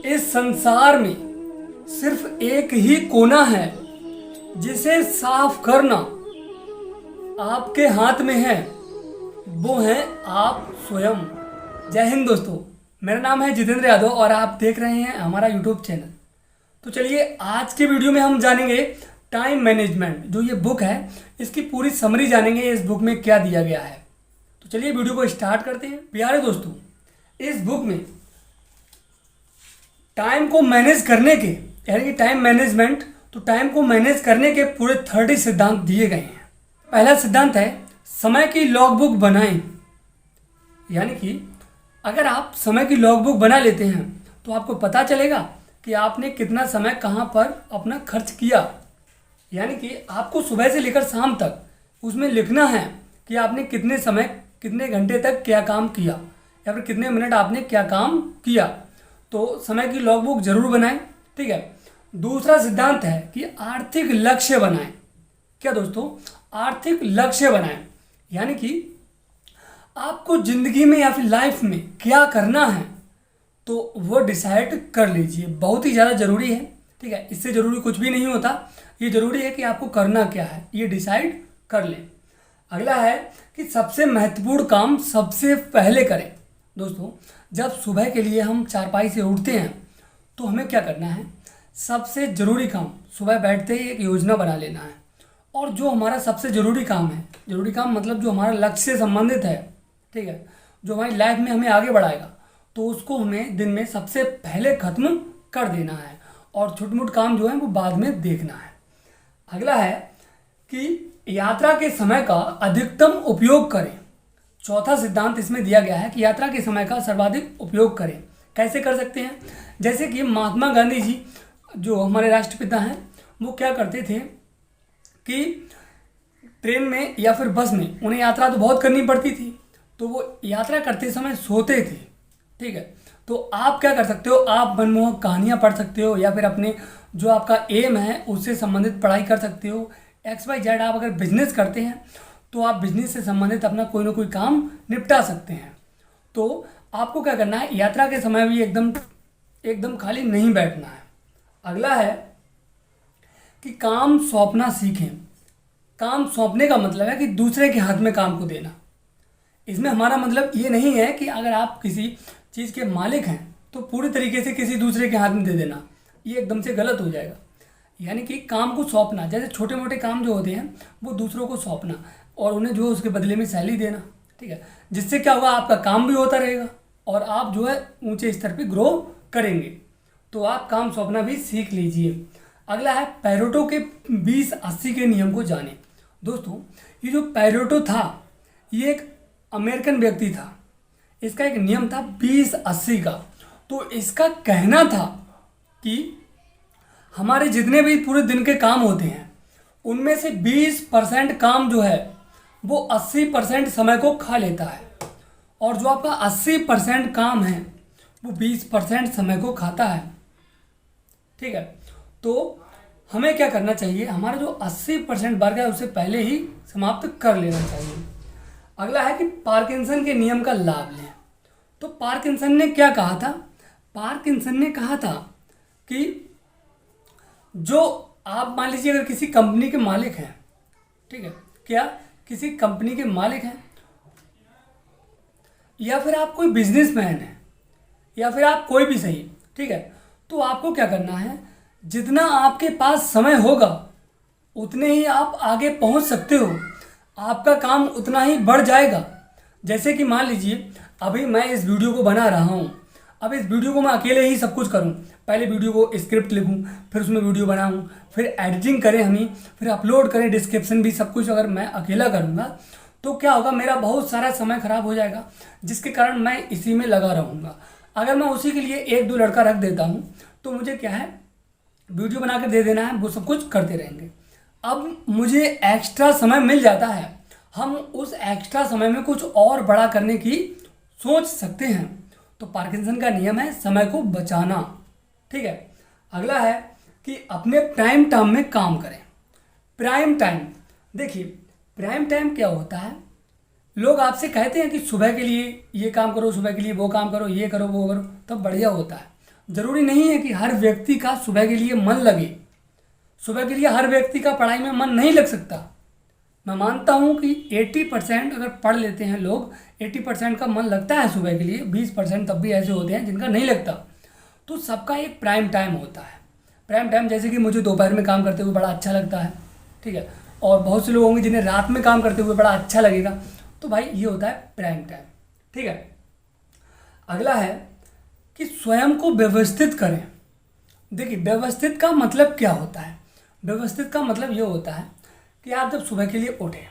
इस संसार में सिर्फ एक ही कोना है जिसे साफ करना आपके हाथ में है, वो है आप स्वयं। जय हिंद दोस्तों, मेरा नाम है जितेंद्र यादव और आप देख रहे हैं हमारा यूट्यूब चैनल। तो चलिए आज के वीडियो में हम जानेंगे टाइम मैनेजमेंट। जो ये बुक है इसकी पूरी समरी जानेंगे, इस बुक में क्या दिया गया है। तो चलिए वीडियो को स्टार्ट करते हैं। प्यारे दोस्तों, इस बुक में टाइम को मैनेज करने के यानी कि टाइम मैनेजमेंट, तो टाइम को मैनेज करने के पूरे 30 सिद्धांत दिए गए हैं। पहला सिद्धांत है समय की लॉगबुक बनाएं। यानी कि अगर आप समय की लॉगबुक बना लेते हैं तो आपको पता चलेगा कि आपने कितना समय कहाँ पर अपना खर्च किया। यानी कि आपको सुबह से लेकर शाम तक उसमें लिखना है कि आपने कितने समय, कितने घंटे तक क्या काम किया या फिर कितने मिनट आपने क्या काम किया। तो समय की लॉगबुक जरूर बनाएं, ठीक है। दूसरा सिद्धांत है कि आर्थिक लक्ष्य बनाएं। क्या दोस्तों? आर्थिक लक्ष्य बनाएं। यानी कि आपको जिंदगी में या फिर लाइफ में क्या करना है तो वो डिसाइड कर लीजिए। बहुत ही ज़्यादा ज़रूरी है, ठीक है। इससे ज़रूरी कुछ भी नहीं होता, ये ज़रूरी है कि आपको करना क्या है ये डिसाइड कर लें। अगला है कि सबसे महत्वपूर्ण काम सबसे पहले करें। दोस्तों, जब सुबह के लिए हम चारपाई से उठते हैं तो हमें क्या करना है? सबसे ज़रूरी काम सुबह बैठते ही एक योजना बना लेना है, और जो हमारा सबसे ज़रूरी काम है, ज़रूरी काम मतलब जो हमारा लक्ष्य से संबंधित है, ठीक है, जो हमारी लाइफ में हमें आगे बढ़ाएगा, तो उसको हमें दिन में सबसे पहले ख़त्म कर देना है और छोटे मोटे काम जो है वो बाद में देखना है। अगला है कि यात्रा के समय का अधिकतम उपयोग करें। चौथा सिद्धांत इसमें दिया गया है कि यात्रा के समय का सर्वाधिक उपयोग करें। कैसे कर सकते हैं? जैसे कि महात्मा गांधी जी जो हमारे राष्ट्रपिता हैं, वो क्या करते थे कि ट्रेन में या फिर बस में उन्हें यात्रा तो बहुत करनी पड़ती थी, तो वो यात्रा करते समय सोते थे, ठीक है। तो आप क्या कर सकते हो? आप मनमोहक कहानियाँ पढ़ सकते हो या फिर अपने जो आपका एम है उससे संबंधित पढ़ाई कर सकते हो। XYZ आप अगर बिजनेस करते हैं तो आप बिजनेस से संबंधित अपना कोई ना कोई काम निपटा सकते हैं। तो आपको क्या करना है? यात्रा के समय भी एकदम खाली नहीं बैठना है। अगला है कि काम सौंपना सीखें। काम सौंपने का मतलब है कि दूसरे के हाथ में काम को देना। इसमें हमारा मतलब ये नहीं है कि अगर आप किसी चीज़ के मालिक हैं तो पूरी तरीके से किसी दूसरे के हाथ में दे देना, ये एकदम से गलत हो जाएगा। यानी कि काम को सौंपना, जैसे छोटे मोटे काम जो होते हैं वो दूसरों को सौंपना और उन्हें जो उसके बदले में सैलरी देना, ठीक है। जिससे क्या होगा? आपका काम भी होता रहेगा और आप जो है ऊंचे स्तर पे ग्रो करेंगे। तो आप काम सौंपना भी सीख लीजिए। अगला है पैरेटो के 20-80 के नियम को जानें। दोस्तों, ये जो पैरेटो था ये एक अमेरिकन व्यक्ति था। इसका एक नियम था 20-80 का। तो इसका कहना था कि हमारे जितने भी पूरे दिन के काम होते हैं उनमें से 20% काम जो है वो 80% समय को खा लेता है, और जो आपका 80% काम है वो 20% समय को खाता है, ठीक है। तो हमें क्या करना चाहिए? हमारा जो 80% वर्क है उसे पहले ही समाप्त कर लेना चाहिए। अगला है कि पार्किंसन के नियम का लाभ लें। तो पार्किंसन ने क्या कहा था? पार्किंसन ने कहा था कि जो आप मान लीजिए अगर किसी कंपनी के मालिक हैं, ठीक है, क्या किसी कंपनी के मालिक हैं या फिर आप कोई बिजनेसमैन हैं या फिर आप कोई भी सही, ठीक है, तो आपको क्या करना है? जितना आपके पास समय होगा उतने ही आप आगे पहुंच सकते हो, आपका काम उतना ही बढ़ जाएगा। जैसे कि मान लीजिए अभी मैं इस वीडियो को बना रहा हूँ, अब इस वीडियो को मैं अकेले ही सब कुछ करूँ, पहले वीडियो को स्क्रिप्ट लिखूँ, फिर उसमें वीडियो बनाऊँ, फिर एडिटिंग करें हम ही, फिर अपलोड करें, डिस्क्रिप्शन भी सब कुछ अगर मैं अकेला करूँगा तो क्या होगा? मेरा बहुत सारा समय खराब हो जाएगा, जिसके कारण मैं इसी में लगा रहूँगा। अगर मैं उसी के लिए 1-2 लड़का रख देता हूँ तो मुझे क्या है, वीडियो बना कर दे देना है, वो सब कुछ करते रहेंगे। अब मुझे एक्स्ट्रा समय मिल जाता है, हम उस एक्स्ट्रा समय में कुछ और बड़ा करने की सोच सकते हैं। तो पार्किंसन का नियम है समय को बचाना, ठीक है। अगला है कि अपने प्राइम टाइम में काम करें। प्राइम टाइम, देखिए प्राइम टाइम क्या होता है? लोग आपसे कहते हैं कि सुबह के लिए ये काम करो, सुबह के लिए वो काम करो, ये करो वो करो, तब बढ़िया होता है। ज़रूरी नहीं है कि हर व्यक्ति का सुबह के लिए मन लगे। सुबह के लिए हर व्यक्ति का पढ़ाई में मन नहीं लग सकता। मैं मानता हूँ कि 80% अगर पढ़ लेते हैं लोग, 80% का मन लगता है सुबह के लिए, 20% तब भी ऐसे होते हैं जिनका नहीं लगता। तो सबका एक प्राइम टाइम होता है। प्राइम टाइम जैसे कि मुझे दोपहर में काम करते हुए बड़ा अच्छा लगता है, ठीक है, और बहुत से लोग होंगे जिन्हें रात में काम करते हुए बड़ा अच्छा लगेगा। तो भाई ये होता है प्राइम टाइम, ठीक है। अगला है कि स्वयं को व्यवस्थित करें। देखिए, व्यवस्थित का मतलब क्या होता है? व्यवस्थित का मतलब ये होता है कि आप जब सुबह के लिए उठें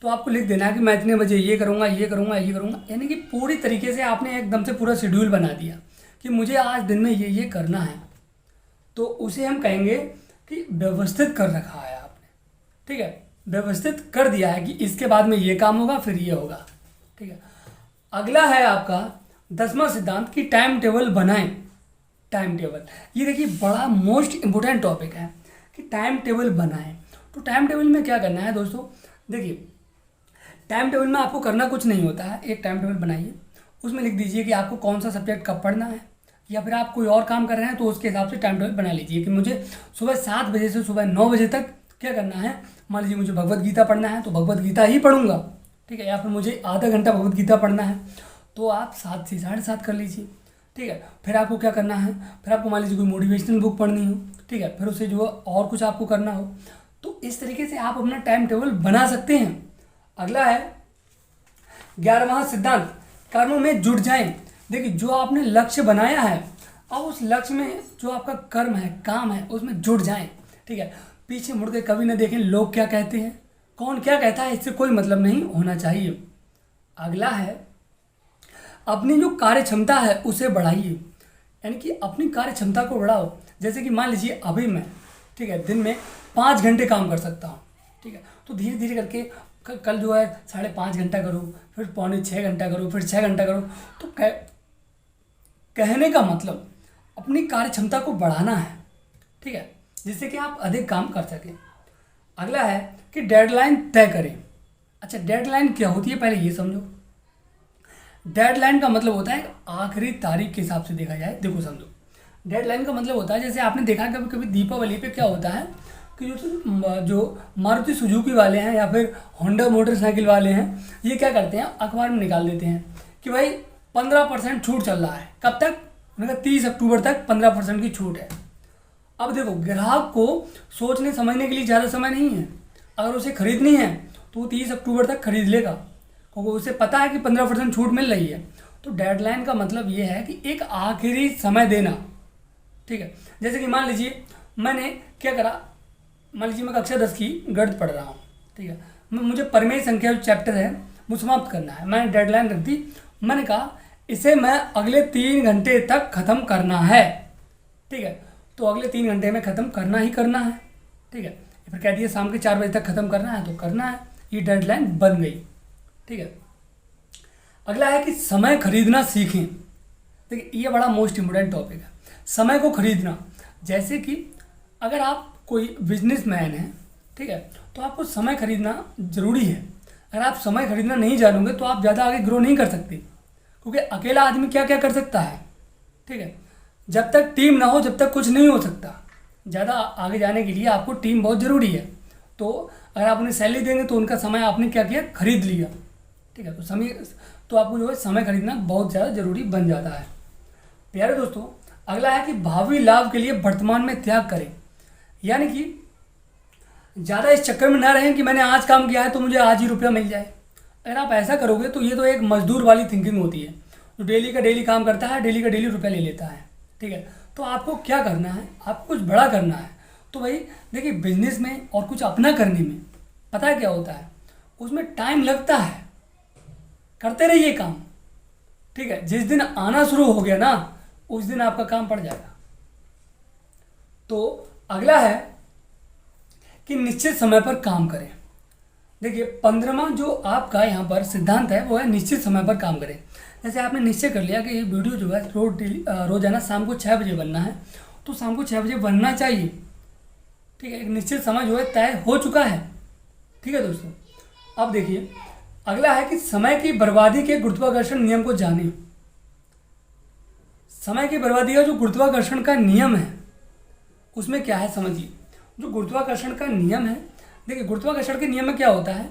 तो आपको लिख देना है कि मैं इतने बजे ये करूँगा, ये करूँगा, ये करूँगा। यानी कि पूरी तरीके से आपने एकदम से पूरा शेड्यूल बना दिया कि मुझे आज दिन में ये करना है। तो उसे हम कहेंगे कि व्यवस्थित कर रखा है आपने, ठीक है, व्यवस्थित कर दिया है कि इसके बाद में ये काम होगा, फिर ये होगा, ठीक है। अगला है आपका 10वां सिद्धांत की टाइम टेबल बनाएं। टाइम टेबल, ये देखिए बड़ा मोस्ट इम्पोर्टेंट टॉपिक है कि टाइम टेबल बनाएं। तो टाइम टेबल में क्या करना है दोस्तों? देखिए, टाइम टेबल में आपको करना कुछ नहीं होता है। एक टाइम टेबल बनाइए, उसमें लिख दीजिए कि आपको कौन सा सब्जेक्ट कब पढ़ना है, या फिर आप कोई और काम कर रहे हैं तो उसके हिसाब से टाइम टेबल बना लीजिए कि मुझे सुबह 7 बजे से सुबह 9 बजे तक क्या करना है। मान लीजिए मुझे भगवत गीता पढ़ना है तो भगवत गीता ही पढ़ूंगा, ठीक है, या फिर मुझे आधा घंटा भगवत गीता पढ़ना है तो आप 7 से 7:30 कर लीजिए, ठीक है। फिर आपको क्या करना है, फिर आपको मान लीजिए कोई मोटिवेशनल बुक पढ़नी हो, ठीक है, फिर उसे जो और कुछ आपको करना हो, तो इस तरीके से आप अपना टाइम टेबल बना सकते हैं। अगला है 11वां सिद्धांत, कर्मों में जुट जाएं। देखिए, जो आपने लक्ष्य बनाया है अब उस लक्ष्य में जो आपका कर्म है, काम है, उसमें जुट जाएं, ठीक है। पीछे मुड़ के कभी ना देखें लोग क्या कहते हैं, कौन क्या कहता है, इससे कोई मतलब नहीं होना चाहिए। अगला है अपनी जो कार्य क्षमता है उसे बढ़ाइए, यानी कि अपनी कार्य क्षमता को बढ़ाओ। जैसे कि मान लीजिए अभी मैं, ठीक है, दिन में 5 घंटे काम कर सकता हूँ, ठीक है, तो धीरे धीरे करके कल जो है 5.5 घंटा करूँ, फिर 5.75 घंटा करूँ, फिर 6 घंटा करूँ। तो कहने का मतलब अपनी कार्य क्षमता को बढ़ाना है, ठीक है, जिससे कि आप अधिक काम कर सकें। अगला है कि डेडलाइन तय करें। अच्छा, डेडलाइन क्या होती है पहले ये समझो। डेडलाइन का मतलब होता है आखिरी तारीख के हिसाब से देखा जाए। देखो समझो, डेडलाइन का मतलब होता है, जैसे आपने देखा कभी कभी दीपावली पे क्या होता है कि जो मारुति सुजुकी वाले हैं या फिर होंडा मोटरसाइकिल वाले हैं, ये क्या करते हैं, अखबार में निकाल देते हैं कि भाई 15% छूट चल रहा है। कब तक? मैंने कहा 30 अक्टूबर तक 15% की छूट है। अब देखो, ग्राहक को सोचने समझने के लिए ज़्यादा समय नहीं है। अगर उसे खरीदनी है तो वो 30 अक्टूबर तक खरीद लेगा, क्योंकि उसे पता है कि 15% छूट मिल रही है। तो डेडलाइन का मतलब ये है कि एक आखिरी समय देना, ठीक है। जैसे कि मान लीजिए मैंने क्या करा, मान लीजिए मैं कक्षा 10 की गणित पढ़ रहा हूँ, ठीक है, मुझे परिमेय संख्या जो चैप्टर है वो समाप्त करना है। मैंने डेडलाइन रख दी, मैंने कहा इसे मैं अगले 3 घंटे तक ख़त्म करना है, ठीक है। तो अगले 3 घंटे में ख़त्म करना ही करना है, ठीक है। फिर कह दिया शाम के 4 बजे तक ख़त्म करना है तो करना है, ये डेडलाइन बन गई, ठीक है। अगला है कि समय खरीदना सीखें। देखिए, ये बड़ा मोस्ट इम्पोर्टेंट टॉपिक है, समय को खरीदना। जैसे कि अगर आप कोई बिजनेसमैन है, ठीक है, तो आपको समय खरीदना ज़रूरी है। अगर आप समय खरीदना नहीं जानोगे तो आप ज़्यादा आगे ग्रो नहीं कर सकते, क्योंकि अकेला आदमी क्या क्या कर सकता है, ठीक है। जब तक टीम ना हो जब तक कुछ नहीं हो सकता। ज़्यादा आगे जाने के लिए आपको टीम बहुत ज़रूरी है। तो अगर आप उन्हें सैलरी देंगे तो उनका समय आपने क्या किया, खरीद लिया, ठीक है। तो आपको जो है समय खरीदना बहुत ज़्यादा ज़रूरी बन जाता है। प्यारे दोस्तों, अगला है कि भावी लाभ के लिए वर्तमान में त्याग करें। यानी कि ज़्यादा इस चक्कर में ना रहें कि मैंने आज काम किया है तो मुझे आज ही रुपया मिल जाए। अगर आप ऐसा करोगे तो ये तो एक मजदूर वाली थिंकिंग होती है, जो डेली का डेली काम करता है, डेली का डेली रुपया ले लेता है, ठीक है। तो आपको क्या करना है, आपको कुछ बड़ा करना है। तो भाई देखिए, बिजनेस में और कुछ अपना करने में पता है क्या होता है, उसमें टाइम लगता है, करते रहिए काम, ठीक है। जिस दिन आना शुरू हो गया ना उस दिन आपका काम पड़ जाएगा। तो अगला है कि निश्चित समय पर काम करें। देखिए, 15वां जो आपका यहाँ पर सिद्धांत है वो है निश्चित समय पर काम करें। जैसे आपने निश्चय कर लिया कि ये वीडियो जो है रोजाना शाम को 6 बजे बनना है, तो शाम को 6 बजे बनना चाहिए, ठीक है। एक निश्चित समय जो है तय हो चुका है, ठीक है दोस्तों। अब देखिए, अगला है कि समय की बर्बादी के गुरुत्वाकर्षण नियम को जानें। समय की बर्बादी का जो गुरुत्वाकर्षण का नियम है उसमें क्या है समझिए। जो गुरुत्वाकर्षण का नियम है, देखिए गुरुत्वाकर्षण के नियम में क्या होता है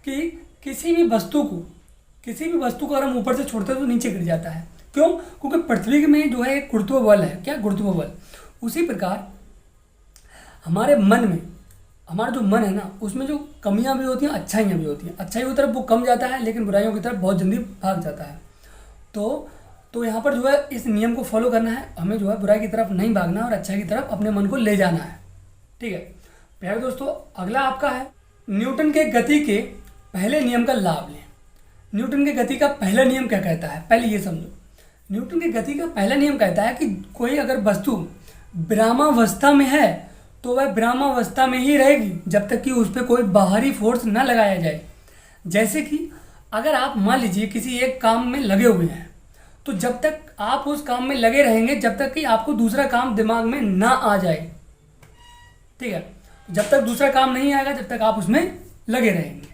कि किसी भी वस्तु को अगर हम ऊपर से छोड़ते हैं तो नीचे गिर जाता है। क्यों? क्योंकि पृथ्वी में जो है एक गुरुत्व बल है। क्या? गुरुत्व बल। उसी प्रकार हमारे मन में, हमारा जो मन है ना, उसमें जो कमियां भी होती हैं, अच्छाइयाँ भी होती हैं। अच्छाइयों की तरफ वो कम जाता है, लेकिन बुराइयों की तरफ बहुत जल्दी भाग जाता है। तो यहाँ पर जो है इस नियम को फॉलो करना है, हमें जो है बुराई की तरफ नहीं भागना और अच्छाई की तरफ अपने मन को ले जाना है। ठीक है प्यारे दोस्तों, अगला आपका है न्यूटन के गति के पहले नियम का लाभ लें। न्यूटन के गति का पहला नियम क्या कहता है, पहले ये समझो। न्यूटन की गति का पहला नियम कहता है कि कोई अगर वस्तु विरामावस्था में है तो वह विरामावस्था में ही रहेगी जब तक कि उस पर कोई बाहरी फोर्स न लगाया जाए। जैसे कि अगर आप मान लीजिए किसी एक काम में लगे हुए हैं, तो जब तक आप उस काम में लगे रहेंगे जब तक कि आपको दूसरा काम दिमाग में ना आ जाए। ठीक है, जब तक दूसरा काम नहीं आएगा जब तक आप उसमें लगे रहेंगे।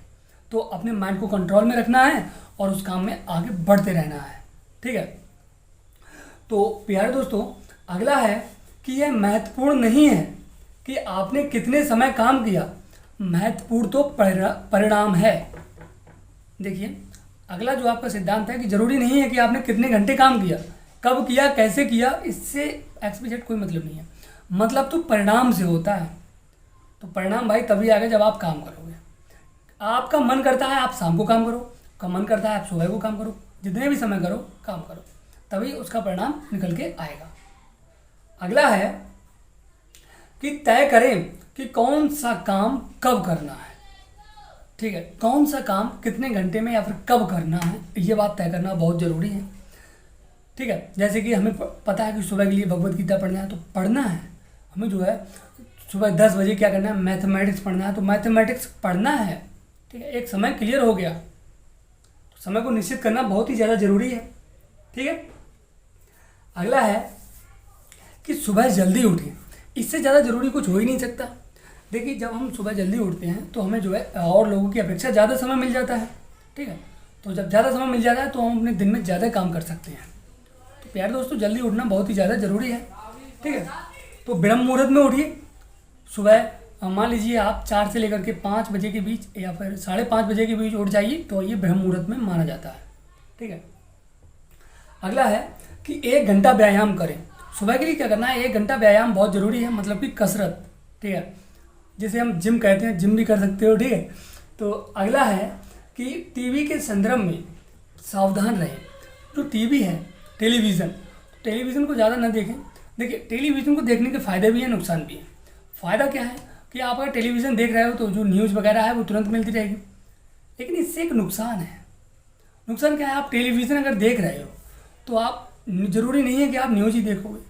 तो अपने माइंड को कंट्रोल में रखना है और उस काम में आगे बढ़ते रहना है। ठीक है, तो प्यारे दोस्तों अगला है कि यह महत्वपूर्ण नहीं है कि आपने कितने समय काम किया, महत्वपूर्ण तो परिणाम है। देखिए अगला जो आपका सिद्धांत है कि जरूरी नहीं है कि आपने कितने घंटे काम किया, कब किया, कैसे किया, इससे एक्सप्लिसिट कोई मतलब नहीं है। मतलब तो परिणाम से होता है। तो परिणाम भाई तभी आएगा जब आप काम करोगे। आपका मन करता है आप शाम को काम करो, आपका मन करता है आप सुबह को काम करो, जितने भी समय करो काम करो, तभी उसका परिणाम निकल के आएगा। अगला है कि तय करें कि कौन सा काम कब करना है। ठीक है, कौन सा काम कितने घंटे में या फिर कब करना है, ये बात तय करना बहुत ज़रूरी है। ठीक है, जैसे कि हमें पता है कि सुबह के लिए भगवत गीता पढ़ना है तो पढ़ना है। हमें जो है सुबह 10 बजे क्या करना है, मैथमेटिक्स पढ़ना है तो मैथमेटिक्स पढ़ना है। ठीक है, एक समय क्लियर हो गया तो समय को निश्चित करना बहुत ही ज़्यादा ज़रूरी है। ठीक है, अगला है कि सुबह जल्दी उठिए। इससे ज़्यादा ज़रूरी कुछ हो ही नहीं सकता। देखिए जब हम सुबह जल्दी उठते हैं तो हमें जो है और लोगों की अपेक्षा ज़्यादा समय मिल जाता है। ठीक है, तो जब ज़्यादा समय मिल जाता है तो हम अपने दिन में ज़्यादा काम कर सकते हैं। तो प्यारे दोस्तों जल्दी उठना बहुत ही ज़्यादा ज़रूरी है। ठीक है, तो ब्रह्म मुहूर्त में उठिए। सुबह मान लीजिए आप 4 से लेकर के 5 बजे के बीच या फिर 5:30 बजे के बीच उठ जाइए तो ये ब्रह्म मुहूर्त में माना जाता है। ठीक है, अगला है कि 1 घंटा व्यायाम करें। सुबह के लिए क्या करना है, 1 घंटा व्यायाम बहुत ज़रूरी है, मतलब कि कसरत। ठीक है, जिसे हम जिम कहते हैं, जिम भी कर सकते हो। ठीक है, तो अगला है कि टीवी के संदर्भ में सावधान रहें। जो टीवी है, टेलीविज़न को ज़्यादा ना देखें। देखिए टेलीविज़न को देखने के फ़ायदे भी हैं, नुकसान भी हैं। फ़ायदा क्या है कि आप अगर टेलीविज़न देख रहे हो तो जो न्यूज़ वगैरह है वो तुरंत मिलती रहेगी, लेकिन इससे एक नुकसान है। नुकसान क्या है, आप टेलीविज़न अगर देख रहे हो तो आप ज़रूरी नहीं है कि आप न्यूज़ ही देखोगे,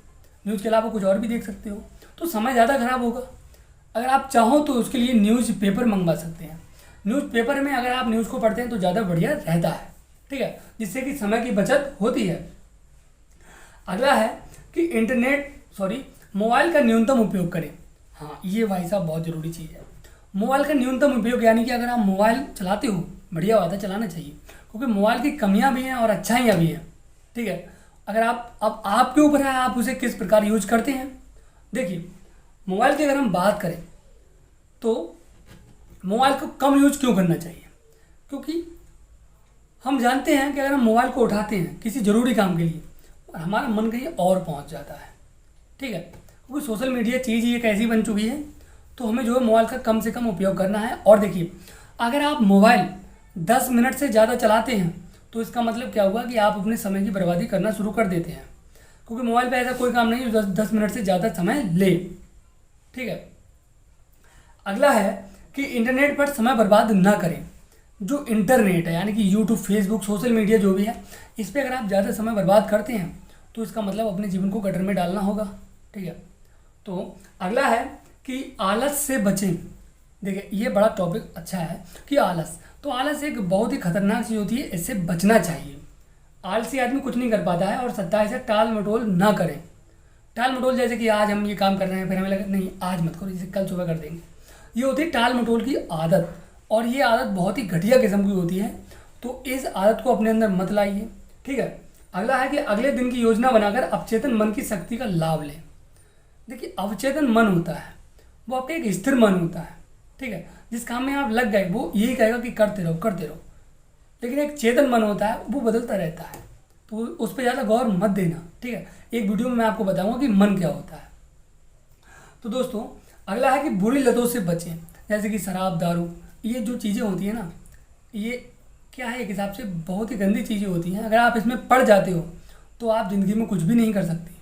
न्यूज़ के अलावा कुछ और भी देख सकते हो, तो समय ज़्यादा ख़राब होगा। अगर आप चाहो तो उसके लिए न्यूज़ पेपर मंगवा सकते हैं। न्यूज़ पेपर में अगर आप न्यूज़ को पढ़ते हैं तो ज़्यादा बढ़िया रहता है। ठीक है, जिससे कि समय की बचत होती है। अगला है कि मोबाइल का न्यूनतम उपयोग करें। हाँ, ये भाई साहब बहुत ज़रूरी चीज़ है। मोबाइल का न्यूनतम उपयोग यानी कि अगर आप मोबाइल चलाते हो, बढ़िया बात है, चलाना चाहिए, क्योंकि मोबाइल की कमियां भी हैं और अच्छाइयाँ भी हैं। ठीक है, अगर अब आपके ऊपर है आप उसे किस प्रकार यूज करते हैं। देखिए मोबाइल की अगर हम बात करें तो मोबाइल को कम यूज क्यों करना चाहिए, क्योंकि हम जानते हैं कि अगर हम मोबाइल को उठाते हैं किसी ज़रूरी काम के लिए और हमारा मन कहीं और पहुंच जाता है। ठीक है, क्योंकि सोशल मीडिया चीज़ ही एक ऐसी बन चुकी है, तो हमें जो है मोबाइल का कम से कम उपयोग करना है। और देखिए अगर आप मोबाइल 10 मिनट से ज़्यादा चलाते हैं तो इसका मतलब क्या हुआ कि आप अपने समय की बर्बादी करना शुरू कर देते हैं, क्योंकि मोबाइल पे ऐसा कोई काम नहीं जो 10 मिनट से ज़्यादा समय ले। ठीक है, अगला है कि इंटरनेट पर समय बर्बाद ना करें। जो इंटरनेट है यानी कि यूट्यूब, फेसबुक, सोशल मीडिया जो भी है, इस पर अगर आप ज़्यादा समय बर्बाद करते हैं तो इसका मतलब अपने जीवन को गटर में डालना होगा। ठीक है, तो अगला है कि आलस से बचें। देखिए ये बड़ा टॉपिक अच्छा है कि आलस, तो आलस एक बहुत ही खतरनाक चीज़ होती है, इससे बचना चाहिए। आलसी आदमी कुछ नहीं कर पाता है और सत्ता से टाल मटोल ना करें। टाल मटोल जैसे कि आज हम ये काम कर रहे हैं फिर हमें लगा नहीं आज मत करो, जैसे कल सुबह कर देंगे, ये होती है टाल मटोल की आदत, और ये आदत बहुत ही घटिया किस्म की होती है। तो इस आदत को अपने अंदर मत लाइए। ठीक है, अगला है कि अगले दिन की योजना बनाकर अवचेतन मन की शक्ति का लाभ लें। देखिए, अवचेतन मन होता है वो आपका एक स्थिर मन होता है, ठीक है, जिस काम में आप लग गए वो यही कहेगा कि करते रहो करते रहो। लेकिन एक चेतन मन होता है वो बदलता रहता है, तो उस पर ज़्यादा गौर मत देना, ठीक है। एक वीडियो में मैं आपको बताऊंगा कि मन क्या होता है। तो दोस्तों, अगला है कि बुरी लतों से बचें, जैसे कि शराब, दारू, ये जो चीज़ें होती हैं ना, ये क्या है, एक हिसाब से बहुत ही गंदी चीज़ें होती हैं। अगर आप इसमें पड़ जाते हो तो आप ज़िंदगी में कुछ भी नहीं कर सकते,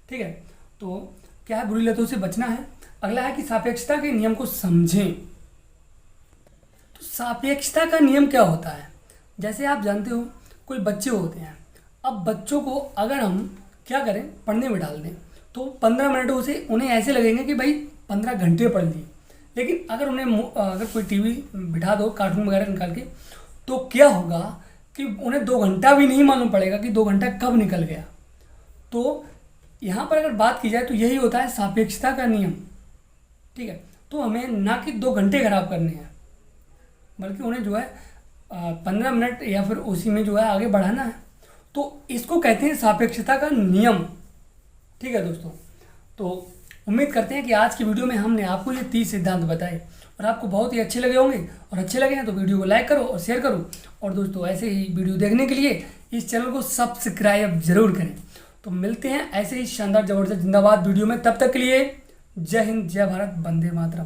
ठीक है। तो क्या है, बुरी लतों से बचना है। अगला है कि सापेक्षता के नियम को समझें। तो सापेक्षता का नियम क्या होता है, जैसे आप जानते हो कोई बच्चे होते हैं, अब बच्चों को अगर हम क्या करें, पढ़ने में डाल दें तो 15 मिनट उसे उन्हें ऐसे लगेंगे कि भाई 15 घंटे पढ़ लिए। लेकिन अगर उन्हें अगर कोई टीवी बिठा दो, कार्टून वगैरह निकाल के, तो क्या होगा कि उन्हें 2 घंटा भी नहीं मालूम पड़ेगा कि 2 घंटा कब निकल गया। तो यहाँ पर अगर बात की जाए तो यही होता है सापेक्षता का नियम, ठीक है। तो हमें ना कि 2 घंटे खराब करने हैं, बल्कि उन्हें जो है 15 मिनट या फिर उसी में जो है आगे बढ़ाना है। तो इसको कहते हैं सापेक्षता का नियम, ठीक है दोस्तों। तो उम्मीद करते हैं कि आज की वीडियो में हमने आपको ये 30 सिद्धांत बताए और आपको बहुत ही अच्छे लगे होंगे, और अच्छे लगे हैं तो वीडियो को लाइक करो और शेयर करो। और दोस्तों, ऐसे ही वीडियो देखने के लिए इस चैनल को सब्सक्राइब जरूर करें। तो मिलते हैं ऐसे ही शानदार, जबरदस्त, जिंदाबाद वीडियो में। तब तक के लिए जय हिंद, जय भारत, वंदे मातरम।